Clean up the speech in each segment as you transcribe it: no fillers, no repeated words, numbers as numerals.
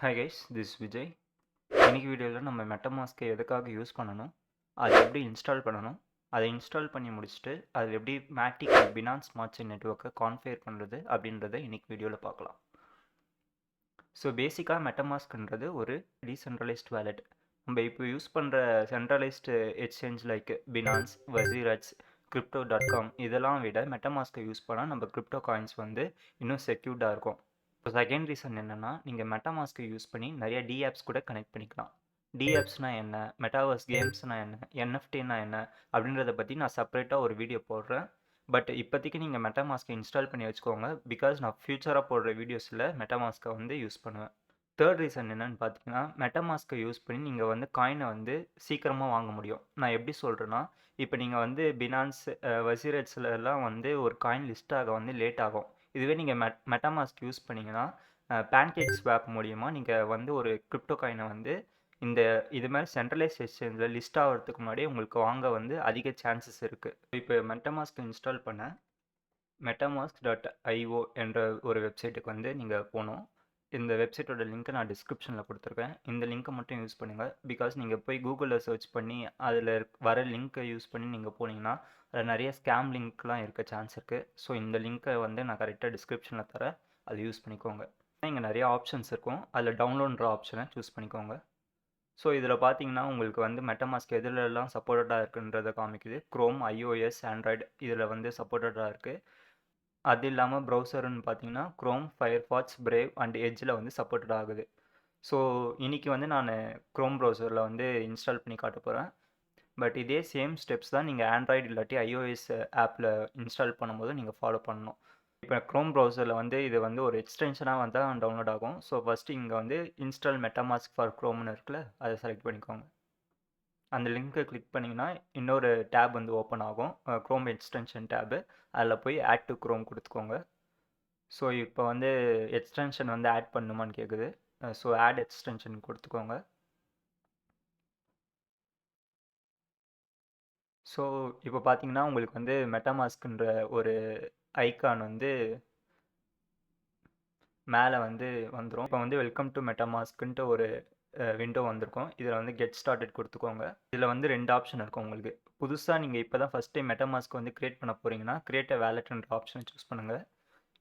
Hi guys, this Vijay. இன்னைக்கு வீடியோவில் நம்ம மெட்டமாஸ்க்கை எதுக்காக யூஸ் பண்ணணும், அதை எப்படி இன்ஸ்டால் பண்ணணும், அதை இன்ஸ்டால் பண்ணி முடிச்சுட்டு அதில் எப்படி மேட்டிக் பினான்ஸ் ஸ்மார்ட் செயின் நெட்வொர்க்கை கான்ஃபிகர் பண்ணுறது அப்படின்றத இன்னைக்கு வீடியோவில் பார்க்கலாம். ஸோ பேசிக்காக மெட்டமாஸ்க்ன்றது ஒரு டீசென்ட்ரலைஸ்ட் வேலெட். நம்ம இப்போ யூஸ் பண்ணுற centralised exchange like Binance, WazirX, crypto.com இதெல்லாம் விட மெட்டமாஸ்க்கை யூஸ் பண்ணால் நம்ம கிரிப்டோ காயின்ஸ் வந்து இன்னும் செக்யூர்டாக இருக்கும். இப்போ செகண்ட் ரீசன் என்னென்னா, நீங்கள் மெட்டமாஸ்க்கை யூஸ் பண்ணி நிறைய டிஆப்ஸ் கூட கனெக்ட் பண்ணிக்கலாம். டிஆப்ஸ்னால் என்ன, மெட்டாவர்ஸ் கேம்ஸ்னால் என்ன, என்எஃப்டினா என்ன அப்படின்றத பற்றி நான் செப்பரேட்டாக ஒரு வீடியோ போடுறேன். பட் இப்போதைக்கு நீங்கள் மெட்டமாஸ்க்கை இன்ஸ்டால் பண்ணி வச்சுக்கோங்க. பிகாஸ் நான் ஃப்யூச்சராக போடுற வீடியோஸில் மெட்டமாஸ்க்கை வந்து யூஸ் பண்ணுவேன். தேர்ட் ரீசன் என்னென்னு பார்த்தீங்கன்னா, மெட்டமாஸ்க்கை யூஸ் பண்ணி நீங்கள் வந்து காயினை வந்து சீக்கிரமாக வாங்க முடியும். நான் எப்படி சொல்கிறேன்னா, இப்போ நீங்கள் வந்து பினான்ஸ், வசீரட்ஸ்லாம் வந்து ஒரு காயின் லிஸ்ட் ஆக வந்து லேட் ஆகும். இதுவே நீங்கள் மெட்டமாஸ்க் யூஸ் பண்ணிங்கன்னா பேன்கேக் ஸ்வாப் மூலிமா நீங்கள் வந்து ஒரு கிரிப்டோ காயினை வந்து இது மாதிரி சென்ட்ரலைஸ் எக்ஸ்சேஞ்சில் லிஸ்ட் ஆகிறதுக்கு முன்னாடியே உங்களுக்கு வாங்க வந்து அதிக சான்சஸ் இருக்குது. இப்போ மெட்டமாஸ்க் இன்ஸ்டால் பண்ண metamask.io என்ற ஒரு வெப்சைட்டுக்கு வந்து நீங்கள் போகணும். இந்த வெப்சைட்டோட லிங்க்கை நான் டிஸ்கிரிப்ஷனில் கொடுத்துருக்கேன். இந்த லிங்க்கை மட்டும் யூஸ் பண்ணுங்கள். பிகாஸ் நீங்கள் போய் கூகுளில் சர்ச் பண்ணி அதில் வர லிங்க்கை யூஸ் பண்ணி நீங்கள் போனீங்கன்னா அதில் நிறைய ஸ்கேம் லிங்க்லாம் இருக்க சான்ஸ் இருக்குது. ஸோ இந்த லிங்க்கை வந்து நான் கரெக்டாக டிஸ்கிரிப்ஷனில் தரேன், அதை யூஸ் பண்ணிக்கோங்க. இங்கே நிறைய ஆப்ஷன்ஸ் இருக்கும், அதில் டவுன்லோடுற ஆப்ஷனை சூஸ் பண்ணிக்கோங்க. ஸோ இதில் பார்த்தீங்கன்னா உங்களுக்கு வந்து மெட்டமாஸ்க் எதுலெல்லாம் சப்போர்ட்டடாக இருக்குன்றதை காமிக்குது. க்ரோம், iOS, ஆண்ட்ராய்டு இதில் வந்து சப்போர்ட்டடாக இருக்குது. அது இல்லாமல் ப்ரௌசர்னு பார்த்தீங்கன்னா க்ரோம், ஃபயர்ஃபாக்ஸ், பிரேவ் அண்ட் எட்ஜில் வந்து சப்போர்ட்டட் ஆகுது. ஸோ இன்றைக்கி வந்து நான் க்ரோம் ப்ரௌசரில் வந்து இன்ஸ்டால் பண்ணி காட்ட போகிறேன். பட் இதே சேம் ஸ்டெப்ஸ் தான் நீங்கள் ஆண்ட்ராய்டு இல்லாட்டி iOS ஆப்பில் இன்ஸ்டால் பண்ணும்போது நீங்கள் ஃபாலோ பண்ணணும். இப்போ க்ரோம் ப்ரௌசரில் வந்து இது வந்து ஒரு எக்ஸ்டென்ஷனாக வந்தால் டவுன்லோட் ஆகும். ஸோ ஃபஸ்ட்டு இங்கே வந்து இன்ஸ்டால் மெட்டமாஸ்க் ஃபார் க்ரோம்னு இருக்குல்ல, அதை செலக்ட் பண்ணிக்கோங்க. அந்த லிங்க்கை கிளிக் பண்ணிங்கன்னா இன்னொரு டேப் வந்து ஓப்பன் ஆகும், க்ரோம் எக்ஸ்டென்ஷன் டேபு. அதில் போய் ஆட் டு க்ரோம் கொடுத்துக்கோங்க. ஸோ இப்போ வந்து எக்ஸ்டென்ஷன் வந்து ஆட் பண்ணுமான்னு கேட்குது. ஸோ ஆட் எக்ஸ்டென்ஷன் கொடுத்துக்கோங்க. ஸோ இப்போ பார்த்தீங்கன்னா உங்களுக்கு வந்து மெட்டமாஸ்க்ன்ற ஒரு ஐக்கான் வந்து மேலே வந்து வந்துடும். இப்போ வந்து வெல்கம் டு மெட்டமாஸ்க்குன்ட்டு ஒரு விண்டோ வந்திருக்கும். இதில் வந்து கெட் ஸ்டார்டட் கொடுத்துக்கோங்க. இதில் வந்து 2 ஆப்ஷன் இருக்கும் உங்களுக்கு. புதுசாக நீங்கள் இப்போ தான் ஃபஸ்ட் டைம் மெட்டமாஸ்க் வந்து க்ரியேட் பண்ண போகிறீங்கன்னா க்ரியேட் அ வேலெட்ன்ற ஆப்ஷனை சூஸ் பண்ணுங்கள்.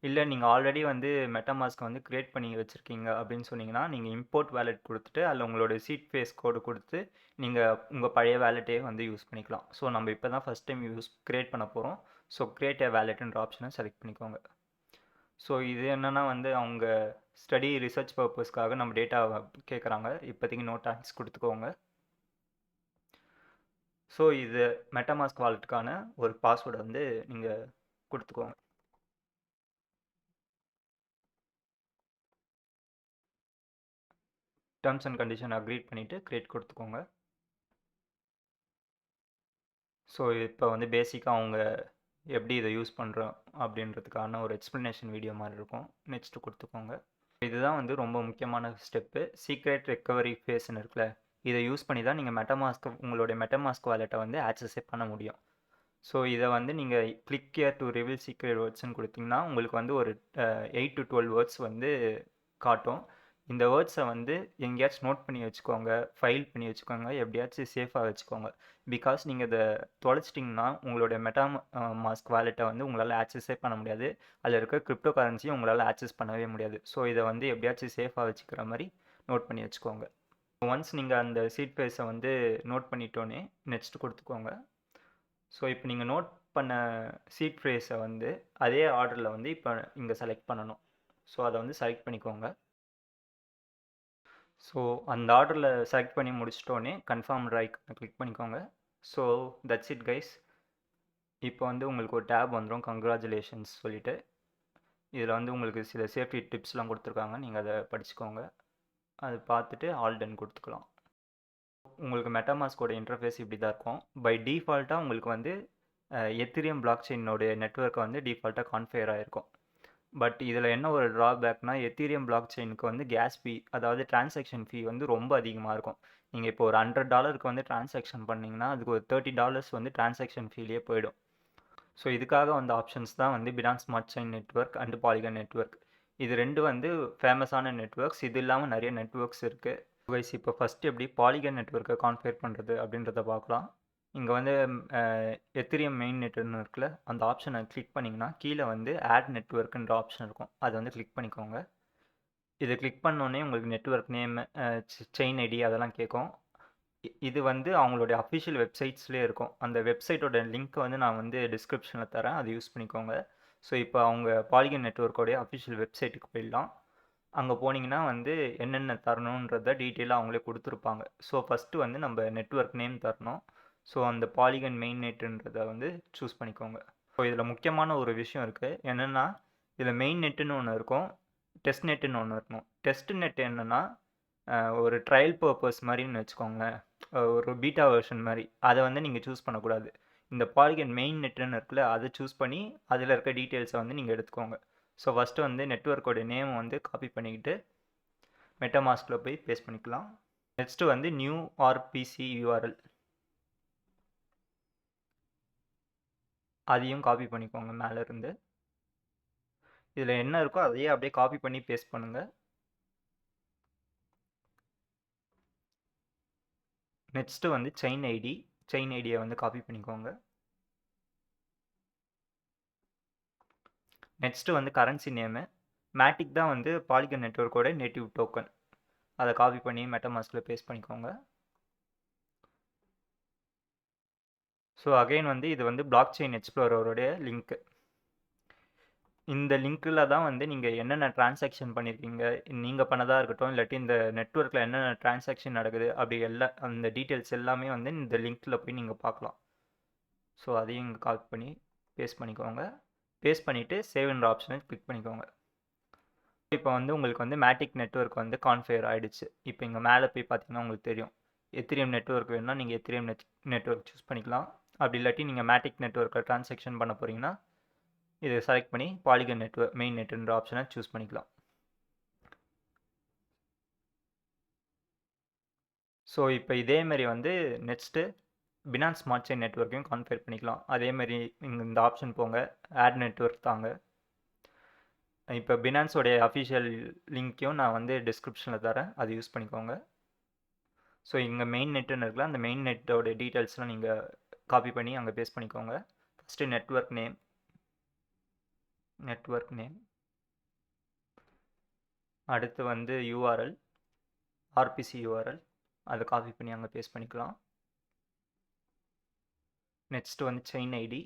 இல்லை நீங்கள் ஆல்ரெடி வந்து மெட்டமாஸ்க் வந்து க்ரியேட் பண்ணி வச்சுருக்கீங்க அப்படின்னு சொன்னீங்கன்னா நீங்கள் இம்போர்ட் வேலெட் கொடுத்துட்டு அதில் உங்களோட சீட் ஃபேஸ் கோடு கொடுத்து நீங்கள் உங்கள் பழைய வேலெட்டே வந்து யூஸ் பண்ணிக்கலாம். ஸோ நம்ம இப்போ தான் ஃபஸ்ட் டைம் க்ரியேட் பண்ண போகிறோம். ஸோ க்ரியேட் அ வேலெட்ன்ற ஆப்ஷனை செலக்ட் பண்ணிக்கோங்க. ஸோ இது என்னென்னா வந்து அவங்க ஸ்டடி ரிசர்ச் பர்பஸ்க்காக நம்ம டேட்டா கேட்குறாங்க. இப்போதைக்கு நோ டேக்ஸ் கொடுத்துக்கோங்க. ஸோ இது மெட்டமாஸ்க் வாலெட்டுக்கான ஒரு பாஸ்வேர்டை வந்து நீங்கள் கொடுத்துக்கோங்க. டேர்ம்ஸ் அண்ட் கண்டிஷன் அக்ரீட் பண்ணிவிட்டு க்ரியேட் கொடுத்துக்கோங்க. ஸோ இப்போ வந்து பேசிக்காக அவங்க எப்படி இதை யூஸ் பண்ணுறோம் அப்படின்றதுக்கான ஒரு எக்ஸ்ப்ளனேஷன் வீடியோ மாதிரி இருக்கும். நெக்ஸ்ட்டு கொடுத்துக்கோங்க. இதுதான் வந்து ரொம்ப முக்கியமான ஸ்டெப்பு. சீக்ரெட் ரெக்கவரி ஃபேஸ்ன்னு இருக்குல்ல, இதை யூஸ் பண்ணி தான் நீங்கள் உங்களுடைய மெட்டமாஸ்க் வாலெட்டை வந்து ஆக்சஸே பண்ண முடியும். ஸோ இதை வந்து நீங்கள் click here to reveal secret வேர்ட்ஸ்ன்னு கொடுத்தீங்கன்னா உங்களுக்கு வந்து ஒரு 8 to 12 வேர்ட்ஸ் வந்து காட்டும். இந்த வேர்ட்ஸை வந்து எங்கேயாச்சும் நோட் பண்ணி வச்சுக்கோங்க, ஃபைல் பண்ணி வச்சுக்கோங்க, எப்படியாச்சும் சேஃபாக வச்சுக்கோங்க. பிகாஸ் நீங்கள் இதை தொலைச்சிட்டிங்கன்னா உங்களுடைய மெட்டாமாஸ்க் வாலெட்டை வந்து உங்களால் ஆக்சஸே பண்ண முடியாது. அதில் இருக்க கிரிப்டோ கரன்சியும் உங்களால் ஆக்சஸ் பண்ணவே முடியாது. ஸோ இதை வந்து எப்படியாச்சும் சேஃபாக வச்சுக்கிற மாதிரி நோட் பண்ணி வச்சுக்கோங்க. ஒன்ஸ் நீங்கள் அந்த சீட் ஃபேஸை வந்து நோட் பண்ணிட்டோன்னே நெக்ஸ்ட் கொடுத்துக்கோங்க. ஸோ இப்போ நீங்கள் நோட் பண்ண சீட் ஃப்ரேஸை வந்து அதே ஆர்டரில் வந்து இப்போ இங்கே செலக்ட் பண்ணணும். ஸோ அதை வந்து செலக்ட் பண்ணிக்கோங்க. ஸோ அந்த ஆர்டரில் செலக்ட் பண்ணி முடிச்சிட்டோன்னே கன்ஃபார்ம் ஐக்கானை கிளிக் பண்ணிக்கோங்க. So that's it guys. இப்போ வந்து உங்களுக்கு ஒரு டேப் வந்துடும், கங்க்ராச்சுலேஷன்ஸ் சொல்லிவிட்டு. இதில் வந்து உங்களுக்கு சில சேஃப்டி டிப்ஸ்லாம் கொடுத்துருக்காங்க, நீங்கள் அதை படிச்சுக்கோங்க. அதை பார்த்துட்டு ஆல் டன் கொடுத்துக்கலாம். உங்களுக்கு மெட்டாமாஸ்கோட இன்டர்ஃபேஸ் இப்படி தான் இருக்கும். பை டிஃபால்ட்டாக உங்களுக்கு வந்து எத்திரியம் பிளாக் செயினோடைய நெட்வொர்க்கை வந்து டிஃபால்ட்டாக கான்ஃபிகர் ஆகிருக்கும். பட் இதில் என்ன ஒரு ட்ராபேக்னா, எத்திரியம் பிளாக் செயினுக்கு வந்து கேஸ் ஃபீ, அதாவது டிரான்சாக்ஷன் ஃபீ வந்து ரொம்ப அதிகமாக இருக்கும். நீங்கள் இப்போ ஒரு $100 வந்து டிரான்சாக்ஷன் பண்ணிங்கன்னா அதுக்கு ஒரு $30 வந்து டிரான்சாக்ஷன் ஃபீலேயே போயிடும். ஸோ இதுக்காக வந்த ஆப்ஷன்ஸ் தான் வந்து finance smart chain network and polygon network. இது 2 வந்து ஃபேமஸான நெட்வொர்க்ஸ். இது இல்லாம நெறைய நெட்வொர்க்ஸ் இருக்கு. கைஸ் இப்போ ஃபர்ஸ்ட் எப்படி பாலிகன் நெட்வொர்க்கை கான்ஃபிகர் பண்ணுறது அப்படின்றத பார்க்கலாம். இங்கே வந்து எத்திரியம் மெயின் நெட்னு இருக்குல்ல, அந்த ஆப்ஷனை கிளிக் பண்ணிங்கன்னா கீழே வந்து ஆட் நெட்வொர்க்குன்ற ஆப்ஷன் இருக்கும். அதை வந்து கிளிக் பண்ணிக்கோங்க. இதை கிளிக் பண்ணோடனே உங்களுக்கு நெட்வொர்க் நேம், செயின் ஐடி அதெல்லாம் கேட்கும். இது வந்து அவங்களுடைய அஃபிஷியல் வெப்சைட்ஸ்லேயே இருக்கும். அந்த வெப்சைட்டோட லிங்க்கை வந்து நான் வந்து டிஸ்கிரிப்ஷனில் தரேன், அதை யூஸ் பண்ணிக்கோங்க. ஸோ இப்போ அவங்க பாலிகன் நெட்வொர்க்கோடைய அஃபிஷியல் வெப்சைட்டுக்கு போயிடலாம். அங்கே போனீங்கன்னா வந்து என்னென்ன தரணுன்றத டீட்டெயிலாக அவங்களே கொடுத்துருப்பாங்க. ஸோ ஃபஸ்ட்டு வந்து நம்ம நெட்வொர்க் நேம் தரணும். ஸோ அந்த பாலிகன் மெயின் நெட்டுன்றதை வந்து சூஸ் பண்ணிக்கோங்க. ஸோ இதில் முக்கியமான ஒரு விஷயம் இருக்குது. என்னென்னா இதில் மெயின் நெட்டுன்னு ஒன்று இருக்கும், டெஸ்ட் நெட்டுன்னு ஒன்று இருக்கும். டெஸ்ட் நெட் என்னென்னா ஒரு ட்ரையல் பர்பஸ் மாதிரின்னு வச்சுக்கோங்களேன், ஒரு பீட்டா வெர்ஷன் மாதிரி. அதை வந்து நீங்கள் சூஸ் பண்ணக்கூடாது. இந்த பாலிகன் மெயின் நெட்டுன்னு இருக்குல்ல, அதை சூஸ் பண்ணி அதில் இருக்க டீட்டெயில்ஸை வந்து நீங்கள் எடுத்துக்கோங்க. ஸோ ஃபஸ்ட்டு வந்து நெட்வொர்க்கோட நேம் வந்து காப்பி பண்ணிக்கிட்டு மெட்டாமாஸ்கில் போய் பேஸ்ட் பண்ணிக்கலாம். நெக்ஸ்ட்டு வந்து நியூ ஆர்பிசி யூஆர்எல், அதையும் காப்பி பண்ணிக்கோங்க மேலே இருந்து. இதில் என்ன இருக்கோ அதையே அப்படியே காப்பி பண்ணி பேஸ்ட் பண்ணுங்கள். நெக்ஸ்ட்டு வந்து செயின் ஐடியை வந்து காப்பி பண்ணிக்கோங்க. நெக்ஸ்ட்டு வந்து கரன்சி நேமு, மேட்டிக் தான் வந்து பாலிகன் நெட்வொர்க்கோட நேட்டிவ் டோக்கன், அதை காப்பி பண்ணி மெட்டமாஸ்கில் பேஸ்ட் பண்ணிக்கோங்க. ஸோ அகைன் வந்து இது வந்து பிளாக் செயின் எக்ஸ்ப்ளோரருடைய லிங்க்கு. இந்த லிங்க்கில் தான் வந்து நீங்கள் என்னென்ன டிரான்சாக்ஷன் பண்ணியிருக்கீங்க, நீங்கள் பண்ணதாக இருக்கட்டும், இல்லாட்டி இந்த நெட்வொர்க்கில் என்னென்ன டிரான்சாக்ஷன் நடக்குது அப்படி எல்லாம் அந்த டீட்டெயில்ஸ் எல்லாமே வந்து இந்த லிங்க்கில் போய் நீங்கள் பார்க்கலாம். ஸோ அதையும் இங்கே காப்பி பண்ணி பேஸ்ட் பண்ணிக்கோங்க. பேஸ்ட் பண்ணிவிட்டு சேவ்ன்ற ஆப்ஷனை கிளிக் பண்ணிக்கோங்க. இப்போ வந்து உங்களுக்கு வந்து மேட்டிக் நெட்வொர்க் வந்து கான்ஃபிகர் ஆகிடுச்சு. இப்போ இங்கே மேலே போய் பார்த்தீங்கன்னா உங்களுக்கு தெரியும், எத்திரியம் நெட்வொர்க் வேணும்னா நீங்கள் எத்திரியம் நெட்வொர்க் சூஸ் பண்ணிக்கலாம். அப்படி இல்லாட்டி நீங்கள் மேட்டிக் நெட்வொர்க்கில் டிரான்சாக்ஷன் பண்ண போகிறீங்கன்னா இதை செலக்ட் பண்ணி பாலிகன் நெட்வொர்க் மெயின் நெட்ன்ற ஆப்ஷனை சூஸ் பண்ணிக்கலாம். ஸோ இப்போ இதேமாரி வந்து நெக்ஸ்ட்டு பினான்ஸ் ஸ்மார்ட் செயின் நெட்வொர்க்கையும் கான்ஃபிகர் பண்ணிக்கலாம். அதேமாரி இங்கே இந்த ஆப்ஷன் போங்க, ஆட் நெட்வொர்க் தாங்க. இப்போ பினான்ஸோடைய அஃபிஷியல் லிங்க்கையும் நான் வந்து டிஸ்கிரிப்ஷனில் தரேன், அதை யூஸ் பண்ணிக்கோங்க. ஸோ இங்கே மெயின் நெட்டுன்னு இருக்குல்ல, அந்த மெயின் நெட்டோட டீட்டெயில்ஸ்லாம் நீங்கள் காப்பி பண்ணி அங்கே பேஸ்ட் பண்ணிக்கோங்க. ஃபஸ்ட்டு நெட்வொர்க் நேம், அடுத்து வந்து யூஆர்எல், ஆர்பிசி யூஆர்எல், அதை காப்பி பண்ணி அங்கே பேஸ்ட் பண்ணிக்கலாம். நெக்ஸ்ட்டு வந்து செயின் ஐடி.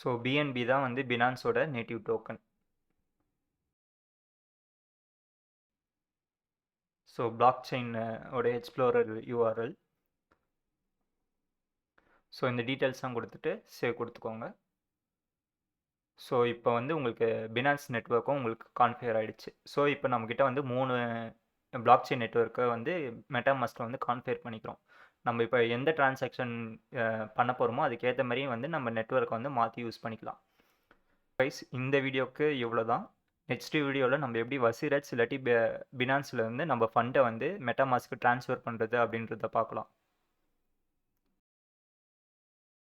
ஸோ பிஎன்பி தான் வந்து பினான்ஸோட நேட்டிவ் டோக்கன். ஸோ பிளாக் செயினோட எக்ஸ்ப்ளோரர் யூஆர்எல். ஸோ இந்த டீட்டெயில்ஸ்லாம் கொடுத்துட்டு சேவ் கொடுத்துக்கோங்க. ஸோ இப்போ வந்து உங்களுக்கு பினான்ஸ் நெட்வொர்க்கும் உங்களுக்கு கான்ஃபிகர் ஆகிடுச்சு. ஸோ இப்போ நம்மக்கிட்ட வந்து 3 பிளாக் செயின் நெட்வொர்க்கை வந்து மெட்டாமாஸ்கில் வந்து கான்ஃபிகர் பண்ணிக்கிறோம். நம்ம இப்போ எந்த டிரான்சாக்ஷன் பண்ண போகிறோமோ அதுக்கேற்ற மாதிரி வந்து நம்ம நெட்வொர்க்கை வந்து மாற்றி யூஸ் பண்ணிக்கலாம். கைஸ், இந்த வீடியோவுக்கு இவ்வளோ தான். நெக்ஸ்ட் வீடியோவில் நம்ம எப்படி வசீரத் இல்லாட்டி பினான்ஸில் வந்து நம்ம ஃபண்டை வந்து மெட்டாமாஸ்க்கு ட்ரான்ஸ்ஃபர் பண்ணுறது அப்படின்றத பார்க்கலாம்.